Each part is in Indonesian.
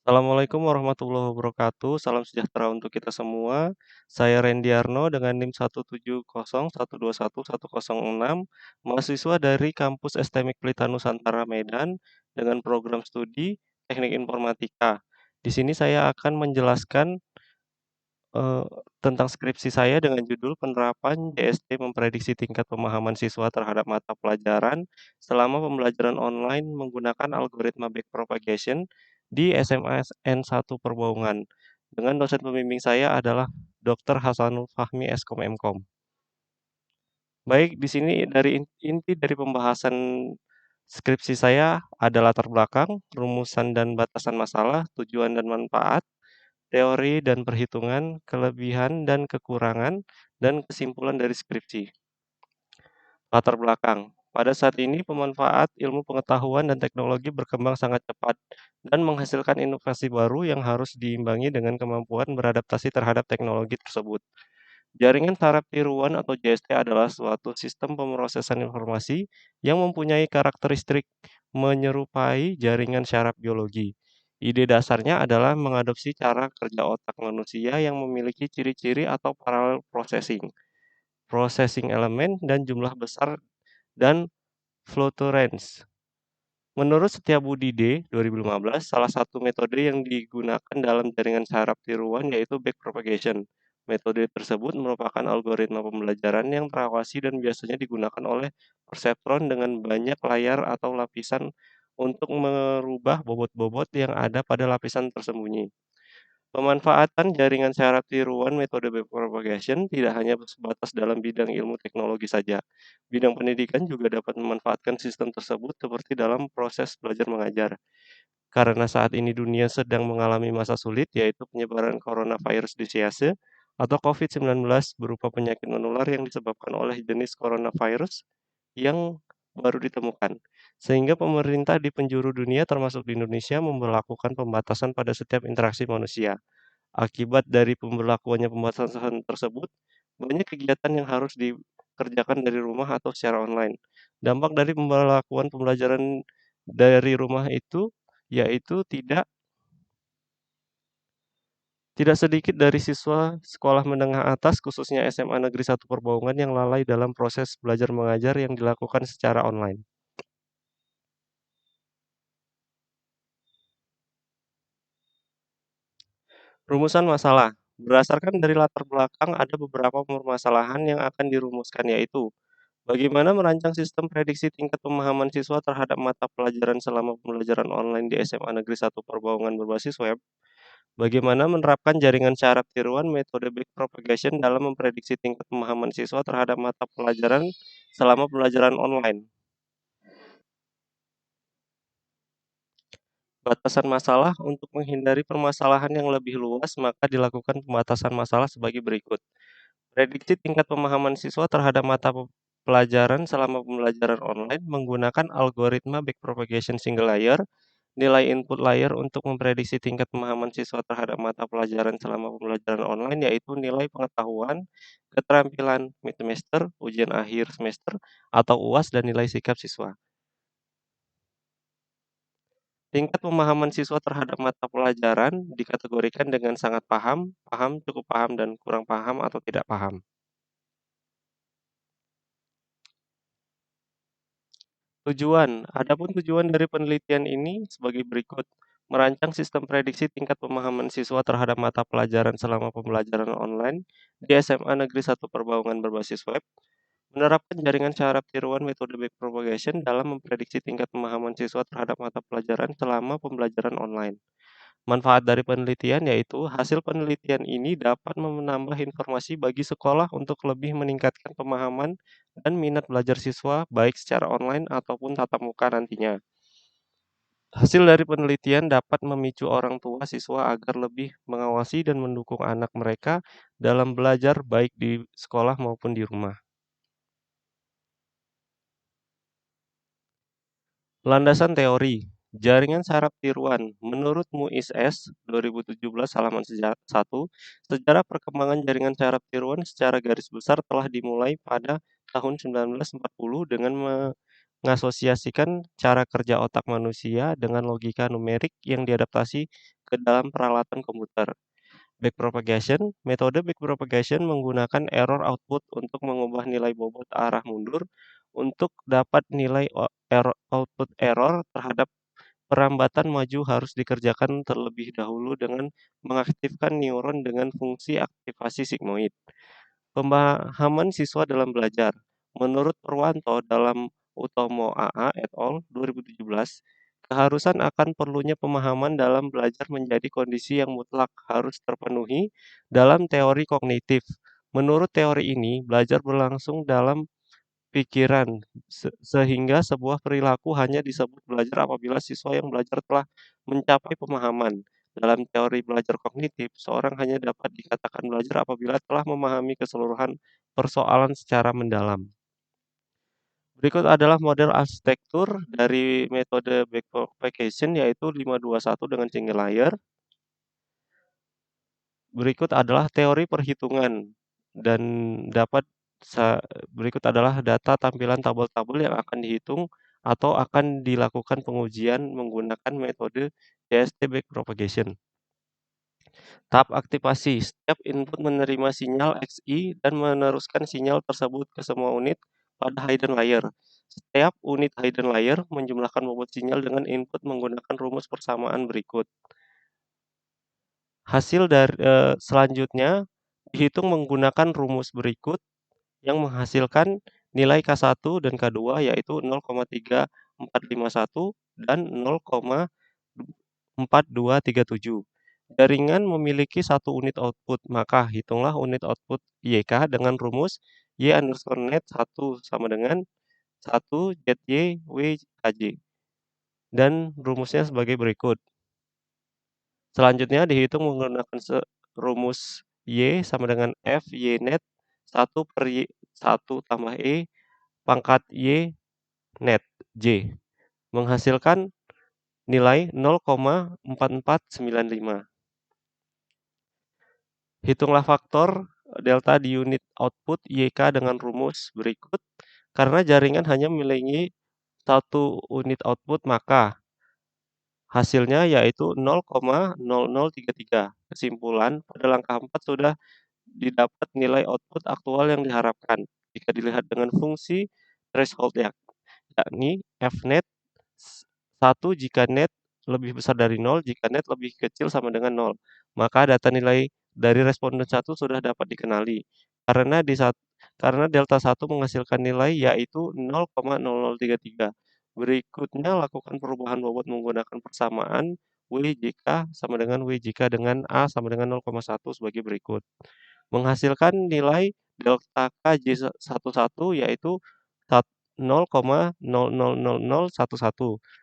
Assalamualaikum warahmatullahi wabarakatuh. Salam sejahtera untuk kita semua. Saya Rendy Arno dengan NIM 17012110106, mahasiswa dari Kampus STMIK Pelita Nusantara Medan dengan program studi Teknik Informatika. Di sini saya akan menjelaskan eh, tentang skripsi saya dengan judul Penerapan JST Memprediksi Tingkat Pemahaman Siswa Terhadap Mata Pelajaran selama pembelajaran online menggunakan algoritma backpropagation di SMA N1 Perbaungan. Dengan dosen pembimbing saya adalah Dr. Hasanul Fahmi Eskom Mkom. Baik, di sini dari inti dari pembahasan skripsi saya ada latar belakang, rumusan dan batasan masalah, tujuan dan manfaat, teori dan perhitungan, kelebihan dan kekurangan, dan kesimpulan dari skripsi. Latar belakang. Pada saat ini, pemanfaat ilmu pengetahuan dan teknologi berkembang sangat cepat dan menghasilkan inovasi baru yang harus diimbangi dengan kemampuan beradaptasi terhadap teknologi tersebut. Jaringan saraf tiruan atau JST adalah suatu sistem pemrosesan informasi yang mempunyai karakteristik menyerupai jaringan syaraf biologi. Ide dasarnya adalah mengadopsi cara kerja otak manusia yang memiliki ciri-ciri atau parallel processing, processing elemen dan jumlah besar dan fluorescence. Menurut Setiabudi D. 2015, salah satu metode yang digunakan dalam jaringan saraf tiruan yaitu backpropagation. Metode tersebut merupakan algoritma pembelajaran yang terawasi dan biasanya digunakan oleh perseptron dengan banyak layar atau lapisan untuk merubah bobot-bobot yang ada pada lapisan tersembunyi. Pemanfaatan jaringan syaraf tiruan metode backpropagation tidak hanya sebatas dalam bidang ilmu teknologi saja. Bidang pendidikan juga dapat memanfaatkan sistem tersebut seperti dalam proses belajar mengajar. Karena saat ini dunia sedang mengalami masa sulit, yaitu penyebaran coronavirus disease atau COVID-19 berupa penyakit menular yang disebabkan oleh jenis coronavirus yang baru ditemukan. Sehingga pemerintah di penjuru dunia termasuk di Indonesia memberlakukan pembatasan pada setiap interaksi manusia. Akibat dari pemberlakuannya pembatasan tersebut, banyak kegiatan yang harus dikerjakan dari rumah atau secara online. Dampak dari pemberlakuan pembelajaran dari rumah itu yaitu tidak sedikit dari siswa sekolah menengah atas khususnya SMA Negeri 1 Perbaungan yang lalai dalam proses belajar mengajar yang dilakukan secara online. Rumusan masalah. Berdasarkan dari latar belakang ada beberapa permasalahan yang akan dirumuskan yaitu bagaimana merancang sistem prediksi tingkat pemahaman siswa terhadap mata pelajaran selama pembelajaran online di SMA Negeri 1 Perbaungan berbasis web? Bagaimana menerapkan jaringan syaraf tiruan metode backpropagation dalam memprediksi tingkat pemahaman siswa terhadap mata pelajaran selama pembelajaran online? Batasan masalah untuk menghindari permasalahan yang lebih luas, maka dilakukan pembatasan masalah sebagai berikut. Prediksi tingkat pemahaman siswa terhadap mata pelajaran selama pembelajaran online menggunakan algoritma backpropagation single layer. Nilai input layer untuk memprediksi tingkat pemahaman siswa terhadap mata pelajaran selama pembelajaran online yaitu nilai pengetahuan, keterampilan mid semester, ujian akhir semester, atau UAS dan nilai sikap siswa. Tingkat pemahaman siswa terhadap mata pelajaran dikategorikan dengan sangat paham, paham, cukup paham, dan kurang paham atau tidak paham. Tujuan. Adapun tujuan dari penelitian ini sebagai berikut. Merancang sistem prediksi tingkat pemahaman siswa terhadap mata pelajaran selama pembelajaran online di SMA Negeri 1 Perbaungan berbasis web. Menerapkan jaringan syaraf tiruan metode backpropagation dalam memprediksi tingkat pemahaman siswa terhadap mata pelajaran selama pembelajaran online. Manfaat dari penelitian yaitu hasil penelitian ini dapat menambah informasi bagi sekolah untuk lebih meningkatkan pemahaman dan minat belajar siswa baik secara online ataupun tatap muka nantinya. Hasil dari penelitian dapat memicu orang tua siswa agar lebih mengawasi dan mendukung anak mereka dalam belajar baik di sekolah maupun di rumah. Landasan teori. Jaringan saraf tiruan. Menurut Muiz S. 2017 halaman 1, sejarah perkembangan jaringan saraf tiruan secara garis besar telah dimulai pada tahun 1940 dengan mengasosiasikan cara kerja otak manusia dengan logika numerik yang diadaptasi ke dalam peralatan komputer. Backpropagation, metode backpropagation menggunakan error output untuk mengubah nilai bobot arah mundur untuk dapat nilai output error terhadap perambatan maju harus dikerjakan terlebih dahulu dengan mengaktifkan neuron dengan fungsi aktivasi sigmoid. Pemahaman siswa dalam belajar. Menurut Purwanto dalam Utomo AA et al. 2017, keharusan akan perlunya pemahaman dalam belajar menjadi kondisi yang mutlak harus terpenuhi dalam teori kognitif. Menurut teori ini, belajar berlangsung dalam pikiran, sehingga sebuah perilaku hanya disebut belajar apabila siswa yang belajar telah mencapai pemahaman. Dalam teori belajar kognitif, seorang hanya dapat dikatakan belajar apabila telah memahami keseluruhan persoalan secara mendalam. Berikut adalah model arsitektur dari metode backpropagation yaitu 521 dengan single layer. Berikut adalah teori perhitungan dan dapat berikut adalah data tampilan tabel-tabel yang akan dihitung atau akan dilakukan pengujian menggunakan metode JST backpropagation. Tahap aktivasi. Setiap input menerima sinyal XI dan meneruskan sinyal tersebut ke semua unit pada hidden layer. Setiap unit hidden layer menjumlahkan bobot sinyal dengan input menggunakan rumus persamaan berikut. Hasil dari selanjutnya dihitung menggunakan rumus berikut yang menghasilkan nilai K1 dan K2 yaitu 0,3451 dan 0,4237. Jaringan memiliki satu unit output, maka hitunglah unit output YK dengan rumus Y_net 1 sama dengan 1 ZY WKJ. Dan rumusnya sebagai berikut. Selanjutnya dihitung menggunakan rumus Y sama dengan F Y net 1 per Y 1 tambah E pangkat Y net J menghasilkan nilai 0,4495. Hitunglah faktor delta di unit output YK dengan rumus berikut. Karena jaringan hanya memiliki satu unit output maka hasilnya yaitu 0,0033. Kesimpulan, pada langkah 4 sudah didapat nilai output aktual yang diharapkan jika dilihat dengan fungsi threshold yakni Fnet 1 jika net lebih besar dari 0, jika net lebih kecil sama dengan 0. Maka data nilai dari responden 1 sudah dapat dikenali. Karena delta 1 menghasilkan nilai yaitu 0,0033. Berikutnya lakukan perubahan bobot menggunakan persamaan WJK sama dengan WJK dengan A sama dengan 0,1 sebagai berikut. Menghasilkan nilai delta KJ11 yaitu 0,000011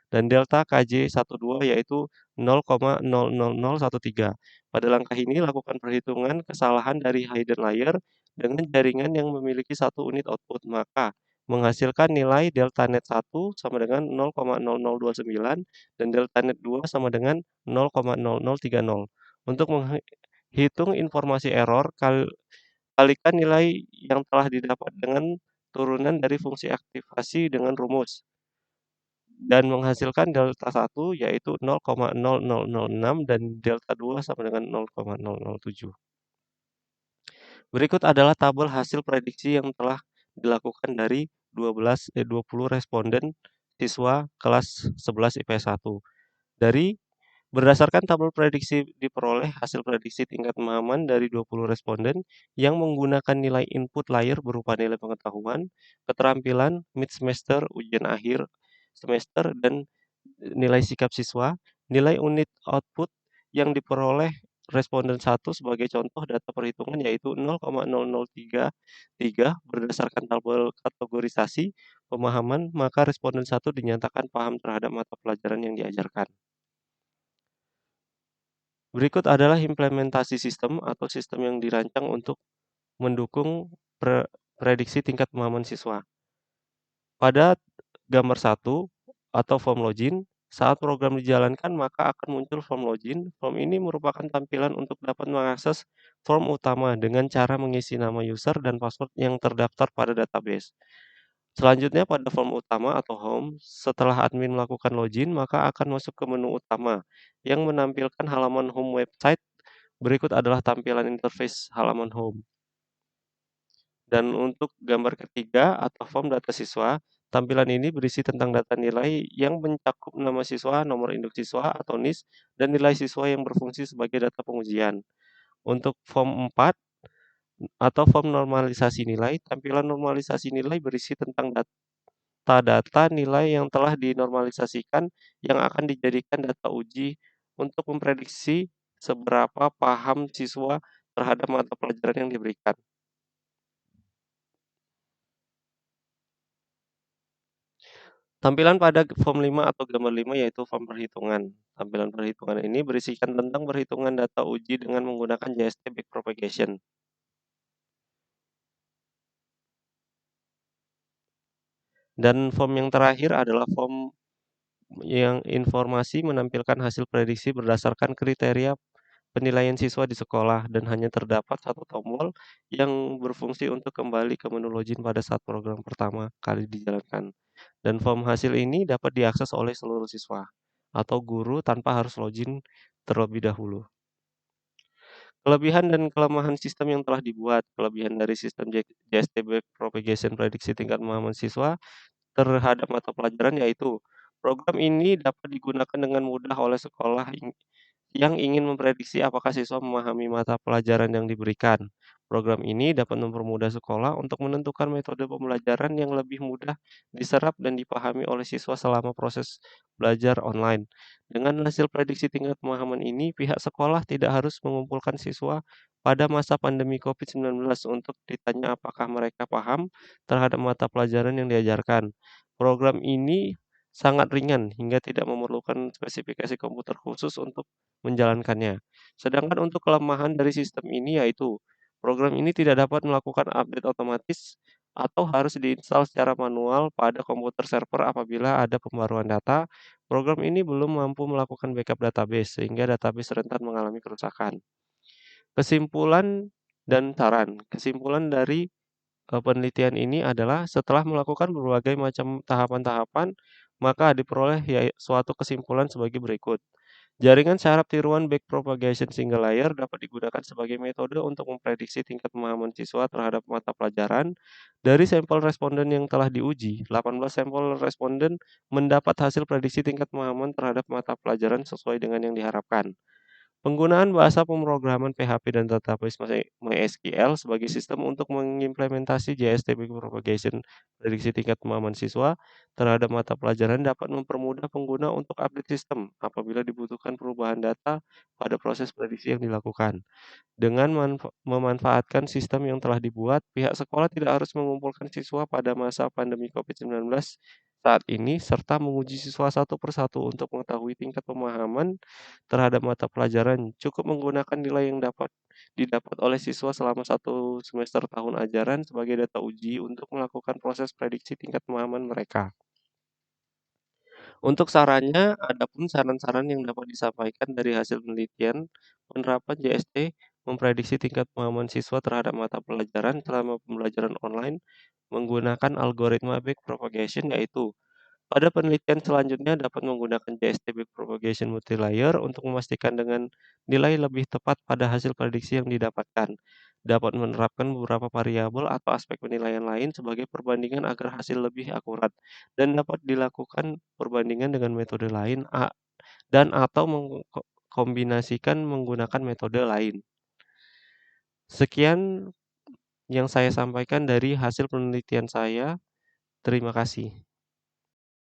dan delta KJ12 yaitu 0,00013. Pada langkah ini lakukan perhitungan kesalahan dari hidden layer dengan jaringan yang memiliki satu unit output, maka menghasilkan nilai delta net 1 sama dengan 0,0029 dan delta net 2 sama dengan 0,0030. Untuk menghitung informasi error, kalikan nilai yang telah didapat dengan turunan dari fungsi aktivasi dengan rumus dan menghasilkan delta 1 yaitu 0,0006 dan delta 2 sama dengan 0,007. Berikut adalah tabel hasil prediksi yang telah dilakukan dari 20 responden siswa kelas 11 IPS 1. Berdasarkan tabel prediksi diperoleh hasil prediksi tingkat pemahaman dari 20 responden yang menggunakan nilai input layer berupa nilai pengetahuan, keterampilan, mid semester, ujian akhir semester, dan nilai sikap siswa. Nilai unit output yang diperoleh responden 1 sebagai contoh data perhitungan yaitu 0,0033 berdasarkan tabel kategorisasi pemahaman, maka responden 1 dinyatakan paham terhadap mata pelajaran yang diajarkan. Berikut adalah implementasi sistem atau sistem yang dirancang untuk mendukung prediksi tingkat pemahaman siswa. Pada gambar 1 atau form login, saat program dijalankan maka akan muncul form login. Form ini merupakan tampilan untuk dapat mengakses form utama dengan cara mengisi nama user dan password yang terdaftar pada database. Selanjutnya pada form utama atau home, setelah admin melakukan login, maka akan masuk ke menu utama yang menampilkan halaman home website. Berikut adalah tampilan interface halaman home. Dan untuk gambar ketiga atau form data siswa, tampilan ini berisi tentang data nilai yang mencakup nama siswa, nomor induk siswa atau NIS, dan nilai siswa yang berfungsi sebagai data pengujian. Untuk form 4 atau form normalisasi nilai, tampilan normalisasi nilai berisi tentang data nilai yang telah dinormalisasikan yang akan dijadikan data uji untuk memprediksi seberapa paham siswa terhadap mata pelajaran yang diberikan. Tampilan pada form 5 atau gambar 5 yaitu form perhitungan. Tampilan perhitungan ini berisikan tentang perhitungan data uji dengan menggunakan JST backpropagation. Dan form yang terakhir adalah form yang informasi menampilkan hasil prediksi berdasarkan kriteria penilaian siswa di sekolah dan hanya terdapat satu tombol yang berfungsi untuk kembali ke menu login pada saat program pertama kali dijalankan. Dan form hasil ini dapat diakses oleh seluruh siswa atau guru tanpa harus login terlebih dahulu. Kelebihan dan kelemahan sistem yang telah dibuat. Kelebihan dari sistem JST Propagation prediksi tingkat pemahaman siswa terhadap mata pelajaran yaitu program ini dapat digunakan dengan mudah oleh sekolah yang ingin memprediksi apakah siswa memahami mata pelajaran yang diberikan. Program ini dapat mempermudah sekolah untuk menentukan metode pembelajaran yang lebih mudah diserap dan dipahami oleh siswa selama proses belajar online. Dengan hasil prediksi tingkat pemahaman ini, pihak sekolah tidak harus mengumpulkan siswa pada masa pandemi COVID-19 untuk ditanya apakah mereka paham terhadap mata pelajaran yang diajarkan. Program ini sangat ringan hingga tidak memerlukan spesifikasi komputer khusus untuk menjalankannya. Sedangkan untuk kelemahan dari sistem ini yaitu program ini tidak dapat melakukan update otomatis atau harus diinstal secara manual pada komputer server apabila ada pembaruan data. Program ini belum mampu melakukan backup database sehingga database rentan mengalami kerusakan. Kesimpulan dan saran. Kesimpulan dari penelitian ini adalah setelah melakukan berbagai macam tahapan-tahapan, maka diperoleh suatu kesimpulan sebagai berikut. Jaringan saraf tiruan backpropagation single layer dapat digunakan sebagai metode untuk memprediksi tingkat pemahaman siswa terhadap mata pelajaran. Dari sampel responden yang telah diuji, 18 sampel responden mendapat hasil prediksi tingkat pemahaman terhadap mata pelajaran sesuai dengan yang diharapkan. Penggunaan bahasa pemrograman PHP dan database MySQL sebagai sistem untuk mengimplementasi JST Backpropagation prediksi tingkat pemahaman siswa terhadap mata pelajaran dapat mempermudah pengguna untuk update sistem apabila dibutuhkan perubahan data pada proses prediksi yang dilakukan. Dengan memanfaatkan sistem yang telah dibuat, pihak sekolah tidak harus mengumpulkan siswa pada masa pandemi COVID-19 saat ini, serta menguji siswa satu persatu untuk mengetahui tingkat pemahaman terhadap mata pelajaran. Cukup menggunakan nilai yang didapat oleh siswa selama satu semester tahun ajaran sebagai data uji untuk melakukan proses prediksi tingkat pemahaman mereka. Untuk sarannya, ada pun saran-saran yang dapat disampaikan dari hasil penelitian, penerapan JST memprediksi tingkat pemahaman siswa terhadap mata pelajaran selama pembelajaran online menggunakan algoritma backpropagation yaitu pada penelitian selanjutnya dapat menggunakan JST backpropagation multilayer untuk memastikan dengan nilai lebih tepat pada hasil prediksi yang didapatkan. Dapat menerapkan beberapa variabel atau aspek penilaian lain sebagai perbandingan agar hasil lebih akurat dan dapat dilakukan perbandingan dengan metode lain dan atau mengkombinasikan menggunakan metode lain. Sekian yang saya sampaikan dari hasil penelitian saya. Terima kasih.